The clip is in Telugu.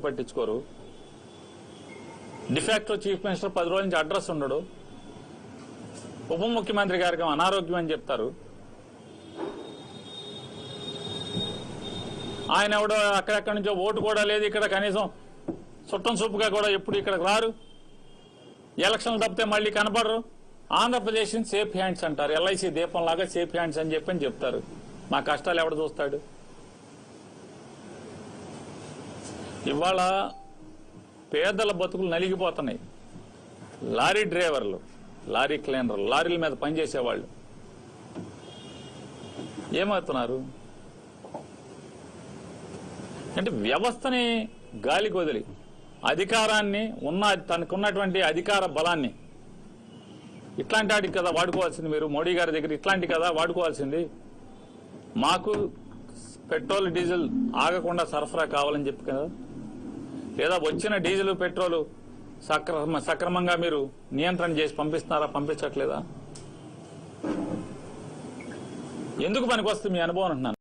పట్టించుకోరు. డిఫాక్టో చీఫ్ మినిస్టర్ 10 రోజుల నుంచి అడ్రస్ ఉండడు. ఉప ముఖ్యమంత్రి గారికి అనారోగ్యం అని చెప్తారు. ఆయన ఎవడో అక్కడెక్కడి నుంచో ఓటు కూడా లేదు, ఇక్కడ కనీసం చుట్టం చూపుగా కూడా ఎప్పుడు ఇక్కడికి రారు. ఎలక్షన్లు తప్పితే మళ్ళీ కనపడరు. ఆంధ్రప్రదేశ్ సేఫ్ హ్యాండ్స్ అంటారు, ఎల్ఐసి దీపంలాగా సేఫ్ హ్యాండ్స్ అని చెప్తారు. మా కష్టాలు ఎవడు చూస్తాడు? ఇవాళ పేదల బతుకులు నలిగిపోతున్నాయి. లారీ డ్రైవర్లు, లారీ క్లీనర్లు, లారీల మీద పనిచేసేవాళ్ళు ఏమవుతున్నారు అంటే వ్యవస్థని గాలికి వదిలి అధికారాన్ని తనకున్నటువంటి అధికార బలాన్ని ఇట్లాంటి వాటికి కదా వాడుకోవాల్సింది. మీరు మోడీ గారి దగ్గర ఇట్లాంటి కదా వాడుకోవాల్సింది. మాకు పెట్రోల్ డీజిల్ ఆగకుండా సరఫరా కావాలని చెప్పి కదా, లేదా వచ్చిన డీజిల్ పెట్రోల్ సక్రమంగా మీరు నియంత్రణ చేసి పంపిస్తున్నారా, పంపించట్లేదా? ఎందుకు పనికొస్తుంది మీ అనుభవం అంటున్నాను.